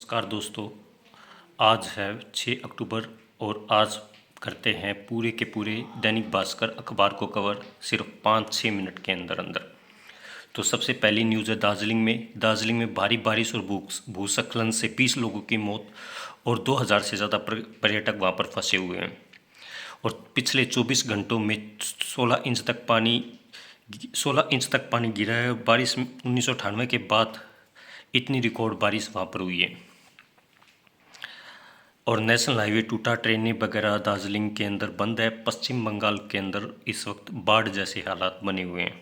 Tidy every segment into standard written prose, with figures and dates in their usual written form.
नमस्कार दोस्तों। आज है 6 अक्टूबर और आज करते हैं पूरे के पूरे दैनिक भास्कर अखबार को कवर सिर्फ 5-6 मिनट के अंदर अंदर। तो सबसे पहली न्यूज़ है दार्जिलिंग में भारी बारिश और भूस्खलन से 20 लोगों की मौत और 2000 से ज़्यादा पर्यटक वहाँ पर फंसे हुए हैं। और पिछले 24 घंटों में 16 इंच तक पानी गिरा है। बारिश 1998 के बाद इतनी रिकॉर्ड बारिश वहाँ पर हुई है। और नेशनल हाईवे टूटा, ट्रेनें वगैरह दार्जिलिंग के अंदर बंद है। पश्चिम बंगाल के अंदर इस वक्त बाढ़ जैसे हालात बने हुए हैं।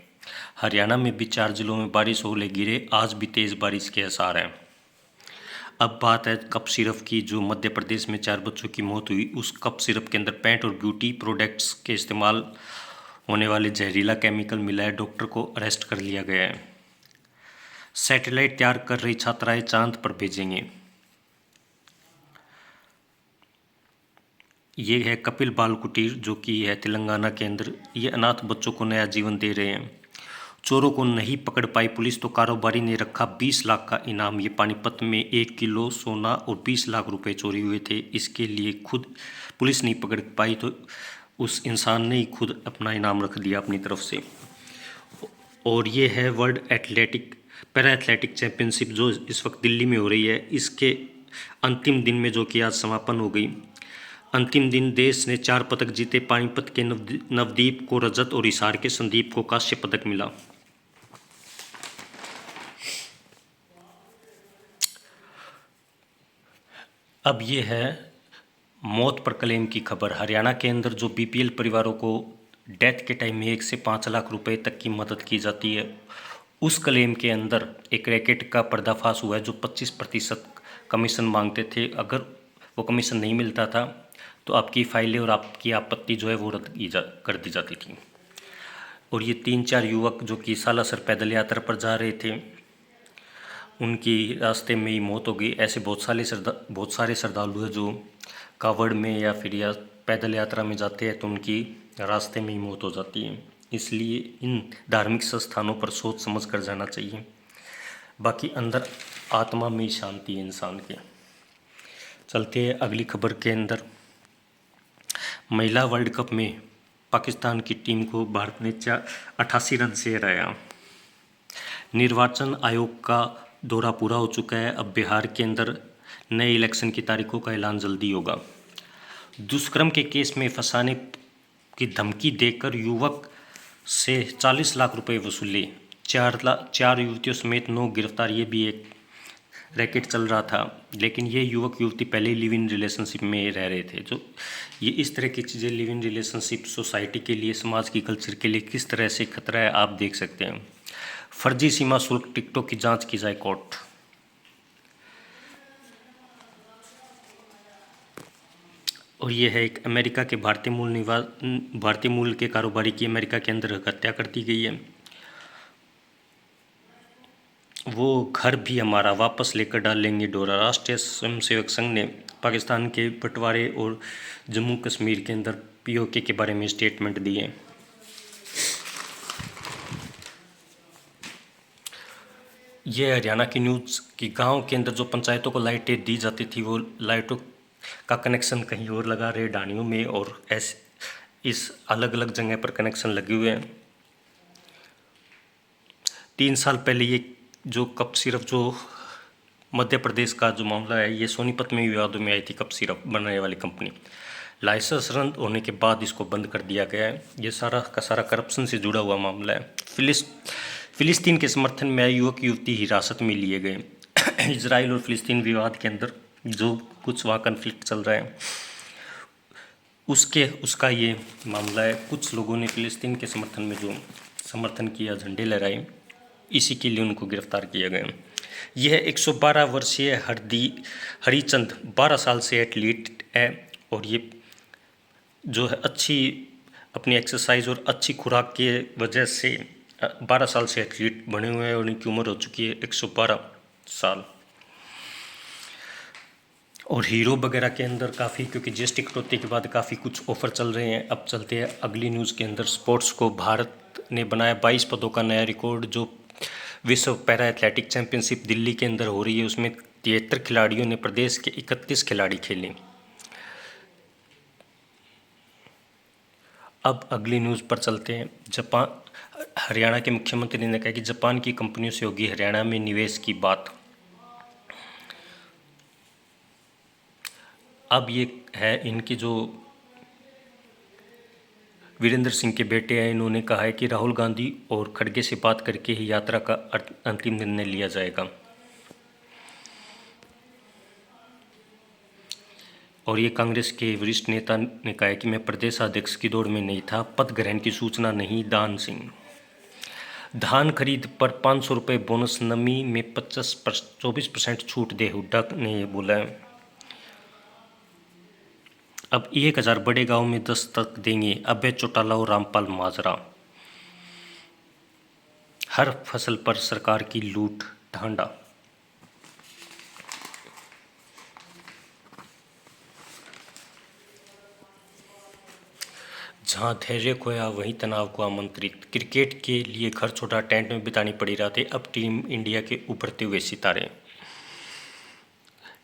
हरियाणा में भी 4 जिलों में बारिश ओले गिरे, आज भी तेज़ बारिश के आसार हैं। अब बात है कप सिरप की, जो मध्य प्रदेश में 4 बच्चों की मौत हुई। उस कप सिरप के अंदर पेंट और ब्यूटी प्रोडक्ट्स के इस्तेमाल होने वाले जहरीला केमिकल मिला है। डॉक्टर को अरेस्ट कर लिया गया है। सैटेलाइट तैयार कर रही छात्राएं चांद पर भेजेंगे। ये है कपिल बाल कुटीर, जो कि है तेलंगाना के अंदर। ये अनाथ बच्चों को नया जीवन दे रहे हैं। चोरों को नहीं पकड़ पाई पुलिस तो कारोबारी ने रखा 20 लाख का इनाम। ये पानीपत में 1 किलो सोना और 20 लाख रुपए चोरी हुए थे। इसके लिए खुद पुलिस नहीं पकड़ पाई तो उस इंसान ने ही खुद अपना इनाम रख दिया अपनी तरफ से। और ये है वर्ल्ड पैरा एथलेटिक चैंपियनशिप, जो इस वक्त दिल्ली में हो रही है। इसके अंतिम दिन में, जो कि आज समापन हो गई, अंतिम दिन देश ने 4 पदक जीते। पानीपत के नवदीप को रजत और हिसार के संदीप को कांस्य पदक मिला। अब ये है मौत पर क्लेम की खबर। हरियाणा के अंदर जो बीपीएल परिवारों को डेथ के टाइम में 1 से 5 लाख रुपए तक की मदद की जाती है, उस क्लेम के अंदर एक रैकेट का पर्दाफाश हुआ है जो 25% कमीशन मांगते थे। अगर वो कमीशन नहीं मिलता था तो आपकी फाइलें और आपकी आपत्ति जो है वो रद्द कर दी जाती थी। और ये 3-4 युवक जो कि सालासर पैदल यात्रा पर जा रहे थे, उनकी रास्ते में ही मौत हो गई। ऐसे बहुत सारे श्रद्धालु हैं जो कावड़ में या फिर पैदल यात्रा में जाते हैं तो उनकी रास्ते में ही मौत हो जाती है। इसलिए इन धार्मिक संस्थानों पर सोच समझ कर जाना चाहिए। बाकी अंदर आत्मा में शांति है इंसान के। चलते हैं अगली खबर के अंदर। महिला वर्ल्ड कप में पाकिस्तान की टीम को भारत ने 88 रन से हराया। निर्वाचन आयोग का दौरा पूरा हो चुका है। अब बिहार के अंदर नए इलेक्शन की तारीखों का ऐलान जल्दी होगा। दुष्कर्म के केस में फंसाने की धमकी देकर युवक से 40 लाख रुपए वसूले। 4 युवतियों समेत 9 गिरफ्तार। ये भी एक रैकेट चल रहा था, लेकिन ये युवक युवती पहले लिव इन रिलेशनशिप में रह रहे थे। जो ये इस तरह की चीज़ें लिव इन रिलेशनशिप सोसाइटी के लिए, समाज की कल्चर के लिए किस तरह से खतरा है, आप देख सकते हैं। फर्जी सीमा शुल्क टिकटों की जांच की जाए कोर्ट। और ये है एक अमेरिका के भारतीय मूल के कारोबारी की अमेरिका के अंदर हत्या कर दी गई है। वो घर भी हमारा वापस लेकर डालेंगे डोरा। राष्ट्रीय स्वयंसेवक संघ ने पाकिस्तान के बंटवारे और जम्मू कश्मीर के अंदर पीओके के बारे में स्टेटमेंट दिए। ये हरियाणा की न्यूज़ कि गांव के अंदर जो पंचायतों को लाइटें दी जाती थी, वो लाइटों का कनेक्शन कहीं और लगा रहे ढाणियों में, और ऐसे इस अलग अलग जगह पर कनेक्शन लगे हुए हैं। 3 साल पहले ये जो कप सिरप, जो मध्य प्रदेश का जो मामला है, ये सोनीपत में विवादों में आई थी। कप सिरप बनाने वाली कंपनी, लाइसेंस रद्द होने के बाद इसको बंद कर दिया गया है। ये सारा का सारा करप्शन से जुड़ा हुआ मामला है। फिलिस्तीन के समर्थन में आए युवक युवती हिरासत में लिए गए। इजराइल और फिलिस्तीन विवाद के अंदर जो कुछ वहाँ कन्फ्लिक्ट चल रहा है, उसका ये मामला है। कुछ लोगों ने फिलिस्तीन के समर्थन में जो समर्थन किया, झंडे लहराए, इसी के लिए उनको गिरफ्तार किया गया। यह है 112 वर्षीय हरिचंद, 12 साल से एथलीट है। और ये जो है अच्छी अपनी एक्सरसाइज और अच्छी खुराक के वजह से 12 साल से एथलीट बने हुए हैं और इनकी उम्र हो चुकी है 112 साल। और हीरो वगैरह के अंदर काफ़ी, क्योंकि जीएसटी कटौती के बाद काफ़ी कुछ ऑफर चल रहे हैं। अब चलते हैं अगली न्यूज़ के अंदर। स्पोर्ट्स को भारत ने बनाया 22 पदों का नया रिकॉर्ड। जो विश्व पैरा एथलेटिक चैंपियनशिप दिल्ली के अंदर हो रही है, उसमें 73 खिलाड़ियों ने प्रदेश के 31 खिलाड़ी खेले। अब अगली न्यूज़ पर चलते हैं। हरियाणा के मुख्यमंत्री ने कहा कि जापान की कंपनियों से होगी हरियाणा में निवेश की बात। अब ये है इनकी जो वीरेंद्र सिंह के बेटे हैं, इन्होंने कहा है कि राहुल गांधी और खड़गे से बात करके ही यात्रा का अंतिम निर्णय लिया जाएगा। और ये कांग्रेस के वरिष्ठ नेता ने कहा है कि मैं प्रदेशाध्यक्ष की दौड़ में नहीं था, पद ग्रहण की सूचना नहीं। दान सिंह। धान खरीद पर 500 रुपये बोनस, नमी में 24% छूट दे, हुड्डा ने ये बोला है। अब 1000 बड़े गांव में दस्तक देंगे अभय चौटाला और रामपाल माजरा। हर फसल पर सरकार की लूट ढांढा। जहां धैर्य खोया वहीं तनाव को आमंत्रित। क्रिकेट के लिए घर छोड़ा, टेंट में बितानी पड़ी रातें, अब टीम इंडिया के उभरते हुए सितारे।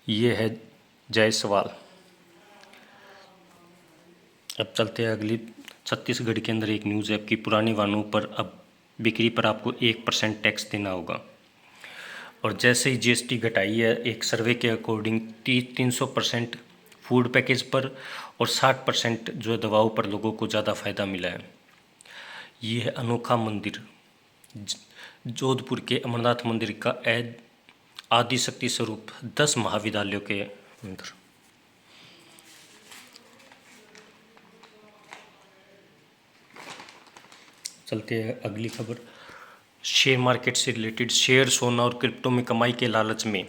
ये है जायसवाल। अब चलते हैं अगली। छत्तीसगढ़ के अंदर एक न्यूज़ है कि पुरानी वाहनों पर अब बिक्री पर आपको 1% टैक्स देना होगा। और जैसे ही जीएसटी घटाई है, एक सर्वे के अकॉर्डिंग 300% फूड पैकेज पर और 60% जो है दवाओं पर लोगों को ज़्यादा फायदा मिला है। ये है अनोखा मंदिर, जोधपुर के अमरनाथ मंदिर का आदिशक्ति स्वरूप 10 महाविद्यालयों के अंदर। चलते हैं अगली खबर। शेयर मार्केट से रिलेटेड। शेयर, सोना और क्रिप्टो में कमाई के लालच में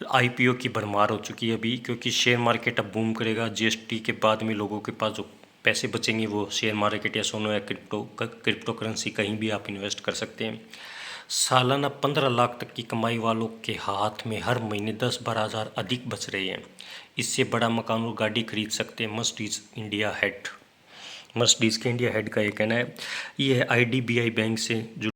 आईपीओ की भरमार हो चुकी है अभी, क्योंकि शेयर मार्केट अब बूम करेगा। जीएसटी के बाद में लोगों के पास जो पैसे बचेंगे वो शेयर मार्केट या सोना या क्रिप्टो करेंसी कहीं भी आप इन्वेस्ट कर सकते हैं। सालाना 15 लाख तक की कमाई वालों के हाथ में हर महीने 10-12 हज़ार अधिक बच रहे हैं। इससे बड़ा मकान और गाड़ी खरीद सकते हैं। मर्सिडीज के इंडिया हेड का ये कहना है। ये है आईडीबीआई बैंक से जो